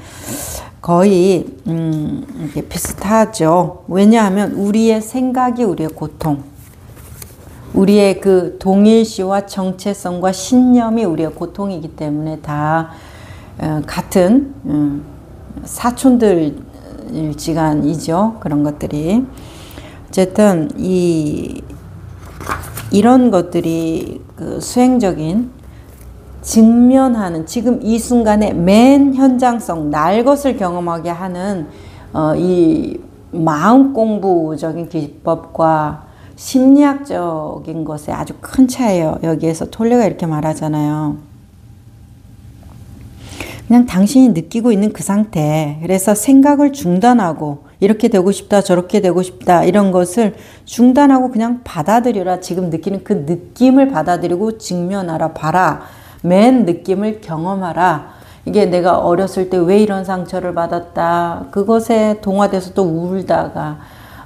거의 이게 비슷하죠. 왜냐하면 우리의 생각이 우리의 고통, 우리의 그 동일시와 정체성과 신념이 우리의 고통이기 때문에 다 같은 사촌들일지간이죠. 그런 것들이. 어쨌든 이런 것들이 그 수행적인 직면하는 지금 이 순간에 맨 현장성, 날 것을 경험하게 하는 이 마음 공부적인 기법과 심리학적인 것에 아주 큰 차이예요. 여기에서 톨레가 이렇게 말하잖아요. 그냥 당신이 느끼고 있는 그 상태. 그래서 생각을 중단하고 이렇게 되고 싶다, 저렇게 되고 싶다 이런 것을 중단하고 그냥 받아들여라. 지금 느끼는 그 느낌을 받아들이고 직면하라, 봐라. 맨 느낌을 경험하라. 이게 내가 어렸을 때 왜 이런 상처를 받았다. 그것에 동화돼서 또 울다가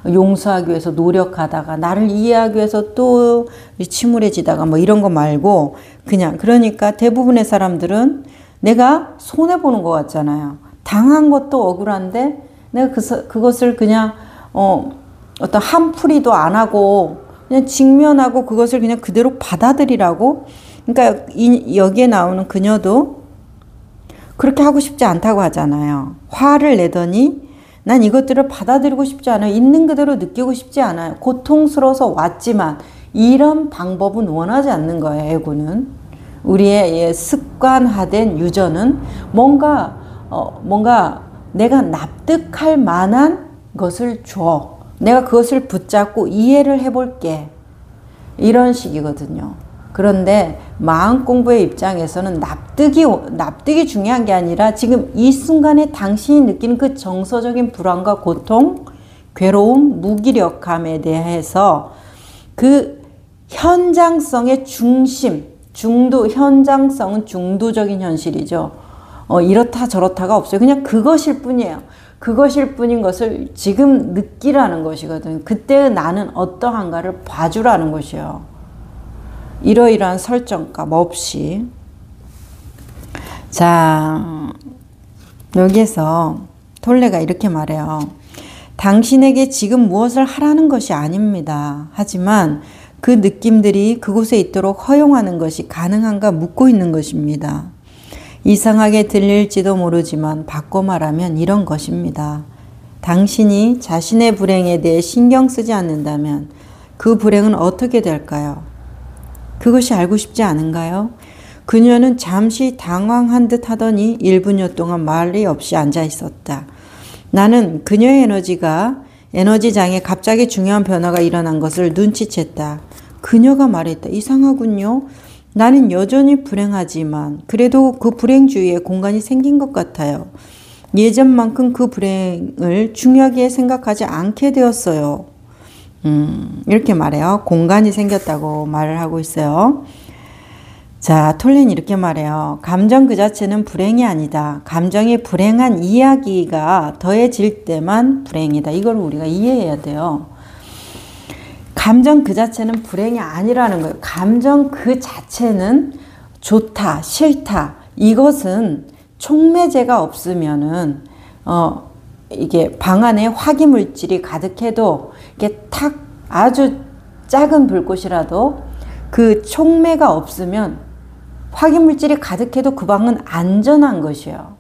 용서하기 위해서 노력하다가 나를 이해하기 위해서 또 침울해지다가 뭐 이런 거 말고 그냥 그러니까 대부분의 사람들은 내가 손해보는 것 같잖아요. 당한 것도 억울한데 내가 그것을 그냥 어떤 한풀이도 안 하고 그냥 직면하고 그것을 그냥 그대로 받아들이라고. 그러니까 여기에 나오는 그녀도 그렇게 하고 싶지 않다고 하잖아요. 화를 내더니 난 이것들을 받아들이고 싶지 않아요. 있는 그대로 느끼고 싶지 않아요. 고통스러워서 왔지만 이런 방법은 원하지 않는 거예요. 애고는. 우리의 습관화된 유전은 뭔가 내가 납득할 만한 것을 줘. 내가 그것을 붙잡고 이해를 해볼게. 이런 식이거든요. 그런데 마음 공부의 입장에서는 납득이 중요한 게 아니라 지금 이 순간에 당신이 느끼는 그 정서적인 불안과 고통, 괴로움, 무기력함에 대해서 그 현장성의 현장성은 중도적인 현실이죠. 이렇다 저렇다가 없어요. 그냥 그것일 뿐이에요. 그것일 뿐인 것을 지금 느끼라는 것이거든요. 그때의 나는 어떠한가를 봐주라는 것이에요. 이러이러한 설정값 없이. 자, 여기에서 톨레가 이렇게 말해요. 당신에게 지금 무엇을 하라는 것이 아닙니다. 하지만 그 느낌들이 그곳에 있도록 허용하는 것이 가능한가 묻고 있는 것입니다. 이상하게 들릴지도 모르지만 바꿔 말하면 이런 것입니다. 당신이 자신의 불행에 대해 신경 쓰지 않는다면 그 불행은 어떻게 될까요? 그것이 알고 싶지 않은가요? 그녀는 잠시 당황한 듯 하더니 1분여 동안 말이 없이 앉아 있었다. 나는 그녀의 에너지장에 갑자기 중요한 변화가 일어난 것을 눈치챘다. 그녀가 말했다. 이상하군요. 나는 여전히 불행하지만 그래도 그 불행 주위에 공간이 생긴 것 같아요. 예전만큼 그 불행을 중요하게 생각하지 않게 되었어요. 이렇게 말해요. 공간이 생겼다고 말을 하고 있어요. 자, 톨렌이 이렇게 말해요. 감정 그 자체는 불행이 아니다. 감정이 불행한 이야기가 더해질 때만 불행이다. 이걸 우리가 이해해야 돼요. 감정 그 자체는 불행이 아니라는 거예요. 감정 그 자체는 좋다, 싫다. 이것은 촉매제가 없으면은 이게 방 안에 화기물질이 가득해도 이게 탁 아주 작은 불꽃이라도 그 촉매가 없으면 화기물질이 가득해도 그 방은 안전한 것이에요.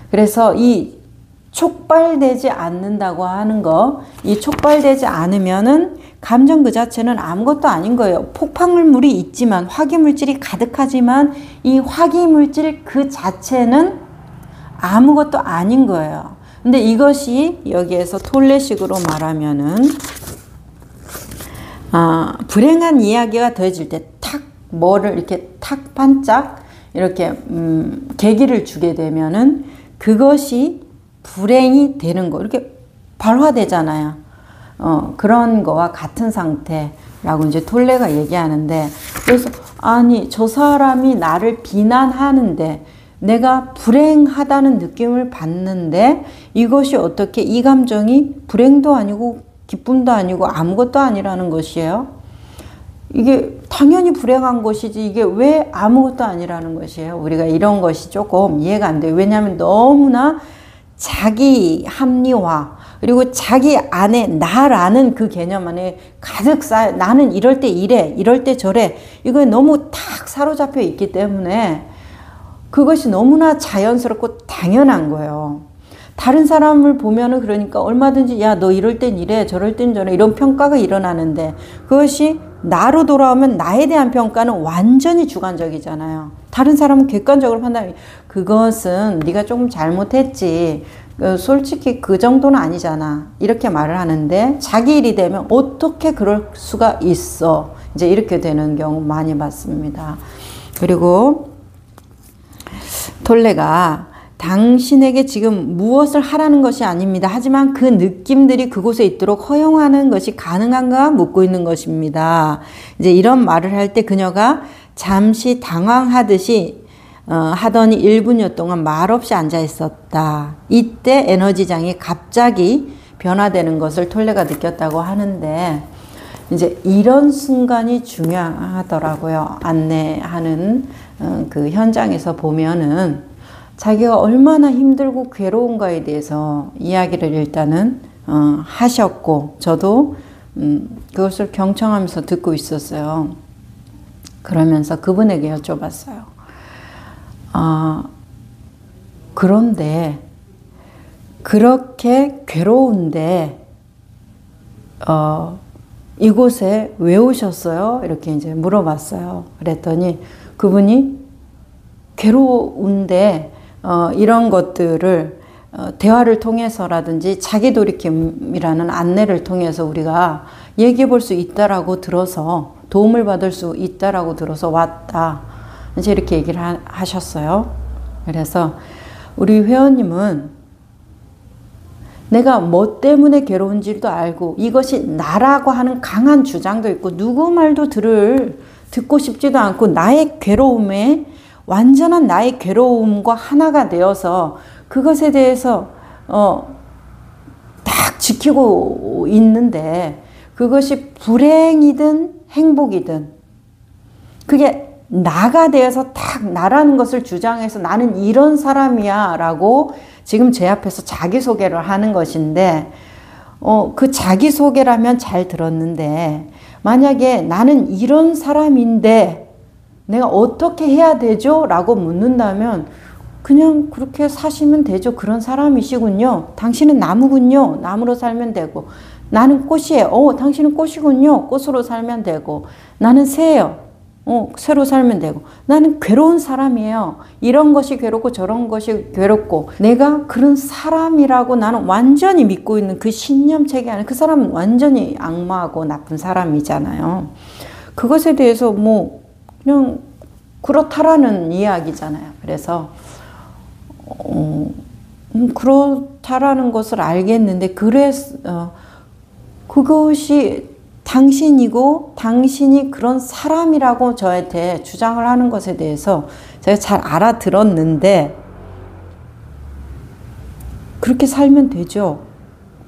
그래서 이 촉발되지 않는다고 하는 거, 이 촉발되지 않으면은 감정 그 자체는 아무것도 아닌 거예요. 폭발물이 있지만, 화기물질이 가득하지만 이 화기물질 그 자체는 아무것도 아닌 거예요. 근데 이것이 여기에서 톨레식으로 말하면은 불행한 이야기가 더해질 때 탁 뭐를 이렇게 탁 반짝 이렇게 계기를 주게 되면은 그것이 불행이 되는 거, 이렇게 발화되잖아요. 그런 거와 같은 상태라고 이제 톨레가 얘기하는데, 그래서 아니 저 사람이 나를 비난하는데 내가 불행하다는 느낌을 받는데 이것이 어떻게 이 감정이 불행도 아니고 기쁨도 아니고 아무것도 아니라는 것이에요. 이게 당연히 불행한 것이지 이게 왜 아무것도 아니라는 것이에요. 우리가 이런 것이 조금 이해가 안 돼요. 왜냐하면 너무나 자기 합리화 그리고 자기 안에 나라는 그 개념 안에 가득 쌓여 나는 이럴 때 이래 이럴 때 저래 이거에 너무 탁 사로잡혀 있기 때문에 그것이 너무나 자연스럽고 당연한 거예요. 다른 사람을 보면은 그러니까 얼마든지 야, 너 이럴 땐 이래, 저럴 땐 저래, 이런 평가가 일어나는데 그것이 나로 돌아오면 나에 대한 평가는 완전히 주관적이잖아요. 다른 사람은 객관적으로 판단해. 그것은 네가 조금 잘못했지. 솔직히 그 정도는 아니잖아. 이렇게 말을 하는데 자기 일이 되면 어떻게 그럴 수가 있어. 이제 이렇게 되는 경우 많이 봤습니다. 그리고 톨레가 당신에게 지금 무엇을 하라는 것이 아닙니다. 하지만 그 느낌들이 그곳에 있도록 허용하는 것이 가능한가 묻고 있는 것입니다. 이제 이런 말을 할 때 그녀가 잠시 당황하듯이 하더니 1분여 동안 말없이 앉아 있었다. 이때 에너지장이 갑자기 변화되는 것을 톨레가 느꼈다고 하는데 이제 이런 순간이 중요하더라고요. 안내하는 그 현장에서 보면은 자기가 얼마나 힘들고 괴로운가에 대해서 이야기를 일단은 하셨고 저도 그것을 경청하면서 듣고 있었어요. 그러면서 그분에게 여쭤봤어요. 그런데 그렇게 괴로운데 이곳에 왜 오셨어요? 이렇게 이제 물어봤어요. 그랬더니 그분이 괴로운데 이런 것들을 대화를 통해서라든지 자기돌이킴이라는 안내를 통해서 우리가 얘기해 볼 수 있다라고 들어서 도움을 받을 수 있다라고 들어서 왔다. 이제 이렇게 얘기를 하셨어요. 그래서 우리 회원님은 내가 뭐 때문에 괴로운지도 알고 이것이 나라고 하는 강한 주장도 있고 누구 말도 듣고 싶지도 않고 나의 괴로움에 완전한 나의 괴로움과 하나가 되어서 그것에 대해서 딱 지키고 있는데 그것이 불행이든 행복이든 그게 나가 되어서 딱 나라는 것을 주장해서 나는 이런 사람이야 라고 지금 제 앞에서 자기소개를 하는 것인데 그 자기소개라면 잘 들었는데 만약에 나는 이런 사람인데 내가 어떻게 해야 되죠? 라고 묻는다면 그냥 그렇게 사시면 되죠. 그런 사람이시군요. 당신은 나무군요. 나무로 살면 되고 나는 꽃이에요. 당신은 꽃이군요. 꽃으로 살면 되고 나는 새예요. 새로 살면 되고 나는 괴로운 사람이에요. 이런 것이 괴롭고 저런 것이 괴롭고 내가 그런 사람이라고 나는 완전히 믿고 있는 그 신념체계 안에 그 사람은 완전히 악마하고 나쁜 사람이잖아요. 그것에 대해서 뭐 그냥 그렇다라는 이야기잖아요. 그래서 그렇다라는 것을 알겠는데 그래서 그것이 당신이고 당신이 그런 사람이라고 저한테 주장을 하는 것에 대해서 제가 잘 알아들었는데 그렇게 살면 되죠.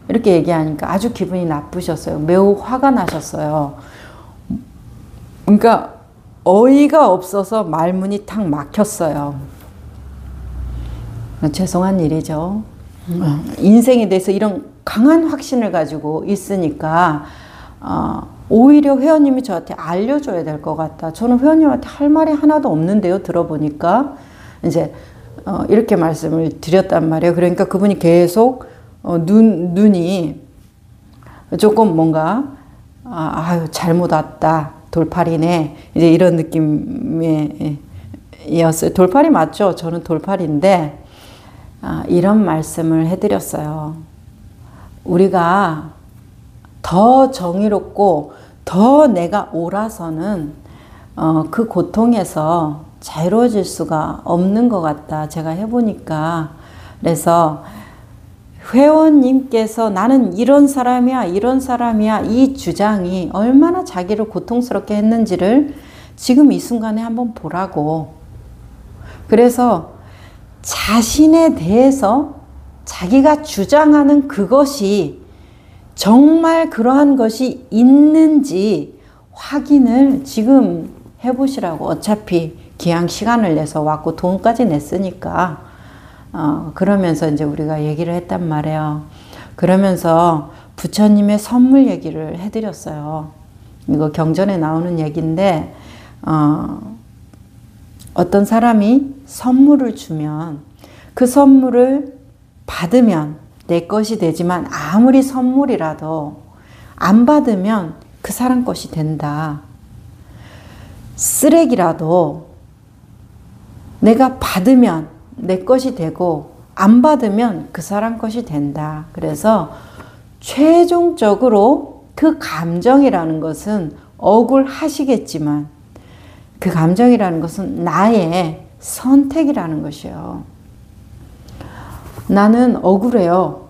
이렇게 얘기하니까 아주 기분이 나쁘셨어요. 매우 화가 나셨어요. 그러니까 어이가 없어서 말문이 탁 막혔어요. 죄송한 일이죠. 인생에 대해서 이런 강한 확신을 가지고 있으니까 오히려 회원님이 저한테 알려줘야 될 것 같다. 저는 회원님한테 할 말이 하나도 없는데요. 들어보니까 이제 이렇게 말씀을 드렸단 말이에요. 그러니까 그분이 계속 눈이 조금 뭔가 아유 잘못 왔다. 돌팔이네. 이제 이런 느낌이었어요. 돌팔이 맞죠? 저는 돌팔인데 이런 말씀을 해드렸어요. 우리가 더 정의롭고 더 내가 옳아서는 그 고통에서 자유로워질 수가 없는 것 같다. 제가 해보니까. 그래서 회원님께서 나는 이런 사람이야, 이런 사람이야 이 주장이 얼마나 자기를 고통스럽게 했는지를 지금 이 순간에 한번 보라고. 그래서 자신에 대해서 자기가 주장하는 그것이 정말 그러한 것이 있는지 확인을 지금 해보시라고. 어차피 기왕 시간을 내서 왔고 돈까지 냈으니까 그러면서 이제 우리가 얘기를 했단 말이에요. 그러면서 부처님의 선물 얘기를 해드렸어요. 이거 경전에 나오는 얘기인데 어떤 사람이 선물을 주면 그 선물을 받으면 내 것이 되지만 아무리 선물이라도 안 받으면 그 사람 것이 된다. 쓰레기라도 내가 받으면 내 것이 되고 안 받으면 그 사람 것이 된다. 그래서 최종적으로 그 감정이라는 것은 억울하시겠지만 그 감정이라는 것은 나의 선택이라는 것이에요. 나는 억울해요.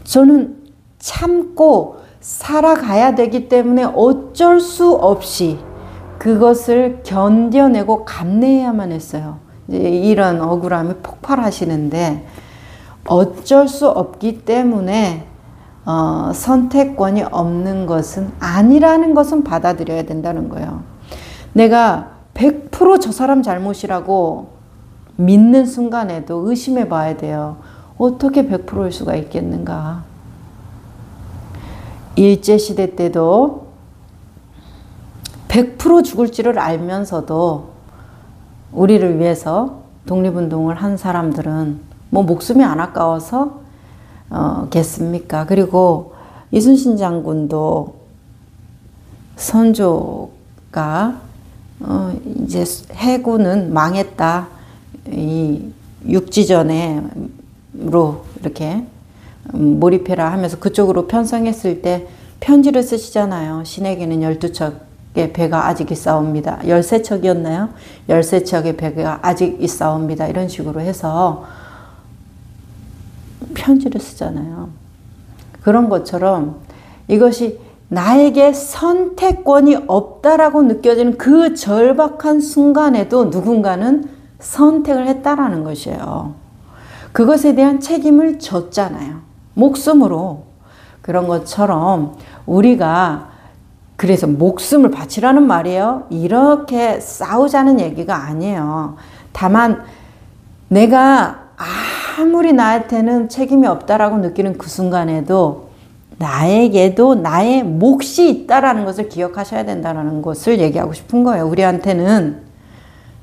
저는 참고 살아가야 되기 때문에 어쩔 수 없이 그것을 견뎌내고 감내해야만 했어요. 이제 이런 억울함이 폭발하시는데 어쩔 수 없기 때문에 선택권이 없는 것은 아니라는 것은 받아들여야 된다는 거예요. 내가 100% 저 사람 잘못이라고 믿는 순간에도 의심해 봐야 돼요. 어떻게 100%일 수가 있겠는가? 일제시대 때도 100% 죽을 줄을 알면서도 우리를 위해서 독립운동을 한 사람들은 뭐 목숨이 안 아까워서 겠습니까? 그리고 이순신 장군도 선조가 이제 해군은 망했다. 이 육지전으로 이렇게 몰입해라 하면서 그쪽으로 편성했을 때 편지를 쓰시잖아요. 신에게는 12척의 배가 아직 있사옵니다. 13척이었나요? 13척의 배가 아직 있사옵니다. 이런 식으로 해서 편지를 쓰잖아요. 그런 것처럼 이것이 나에게 선택권이 없다라고 느껴지는 그 절박한 순간에도 누군가는 선택을 했다라는 것이에요. 그것에 대한 책임을 졌잖아요. 목숨으로. 그런 것처럼 우리가 그래서 목숨을 바치라는 말이에요. 이렇게 싸우자는 얘기가 아니에요. 다만 내가 아무리 나한테는 책임이 없다라고 느끼는 그 순간에도 나에게도 나의 몫이 있다라는 것을 기억하셔야 된다는 것을 얘기하고 싶은 거예요. 우리한테는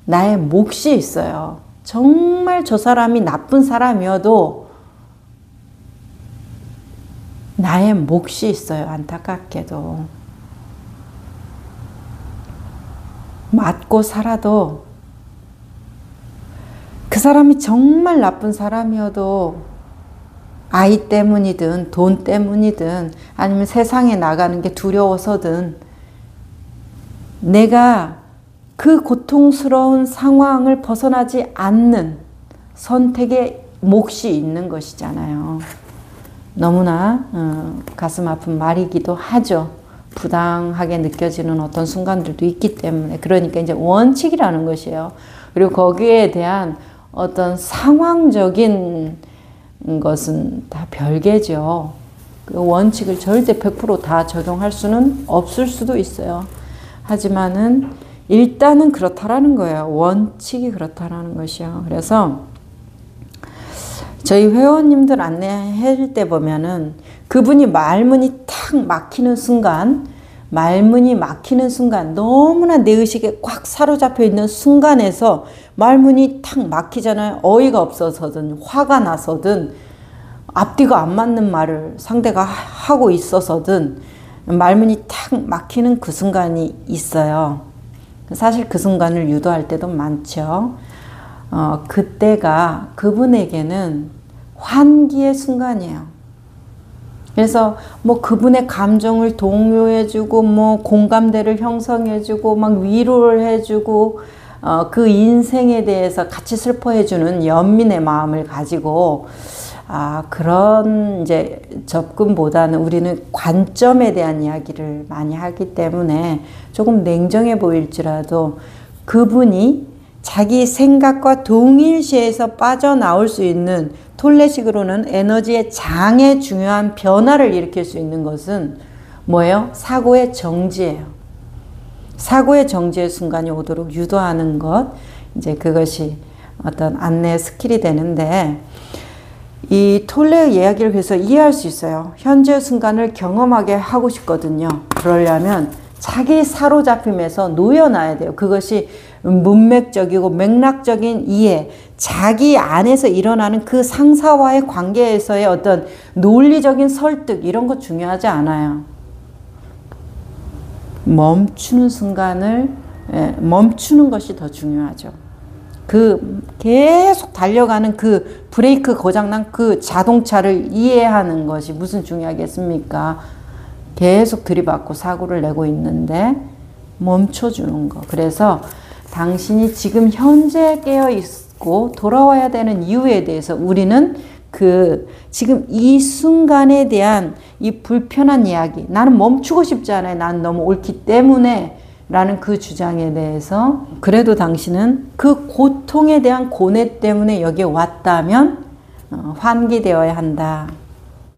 나의 몫이 있어요. 정말 저 사람이 나쁜 사람이어도 나의 몫이 있어요. 안타깝게도. 맞고 살아도 그 사람이 정말 나쁜 사람이어도 아이 때문이든 돈 때문이든 아니면 세상에 나가는 게 두려워서든 내가 그 고통스러운 상황을 벗어나지 않는 선택의 몫이 있는 것이잖아요. 너무나 가슴 아픈 말이기도 하죠. 부당하게 느껴지는 어떤 순간들도 있기 때문에. 그러니까 이제 원칙이라는 것이에요. 그리고 거기에 대한 어떤 상황적인 것은 다 별개죠. 그 원칙을 절대 100% 다 적용할 수는 없을 수도 있어요. 하지만은 일단은 그렇다라는 거예요. 원칙이 그렇다라는 것이요. 그래서 저희 회원님들 안내할 때 보면은 그분이 말문이 탁 막히는 순간, 너무나 내 의식에 꽉 사로잡혀 있는 순간에서 말문이 탁 막히잖아요. 어이가 없어서든 화가 나서든 앞뒤가 안 맞는 말을 상대가 하고 있어서든 말문이 탁 막히는 그 순간이 있어요. 사실 그 순간을 유도할 때도 많죠. 그때가 그분에게는 환기의 순간이에요. 그래서 뭐 그분의 감정을 동요해주고 뭐 공감대를 형성해주고 막 위로를 해주고 그 인생에 대해서 같이 슬퍼해주는 연민의 마음을 가지고 그런 이제 접근보다는 우리는 관점에 대한 이야기를 많이 하기 때문에 조금 냉정해 보일지라도 그분이 자기 생각과 동일시에서 빠져나올 수 있는 톨레식으로는 에너지의 장에 중요한 변화를 일으킬 수 있는 것은 뭐예요? 사고의 정지예요. 사고의 정지의 순간이 오도록 유도하는 것, 이제 그것이 어떤 안내 스킬이 되는데 이 톨레의 이야기를 그래서 이해할 수 있어요. 현재 순간을 경험하게 하고 싶거든요. 그러려면 자기 사로잡힘에서 놓여놔야 돼요. 그것이 문맥적이고 맥락적인 이해, 자기 안에서 일어나는 그 상사와의 관계에서의 어떤 논리적인 설득, 이런 거 중요하지 않아요. 멈추는 순간을, 멈추는 것이 더 중요하죠. 그 계속 달려가는 그 브레이크 고장난 그 자동차를 이해하는 것이 무슨 중요하겠습니까? 계속 들이받고 사고를 내고 있는데 멈춰주는 거. 그래서 당신이 지금 현재 깨어 있고 돌아와야 되는 이유에 대해서 우리는 그 지금 이 순간에 대한 이 불편한 이야기, 나는 멈추고 싶지 않아요. 난 너무 옳기 때문에 라는 그 주장에 대해서 그래도 당신은 그 고통에 대한 고뇌 때문에 여기에 왔다면 환기되어야 한다.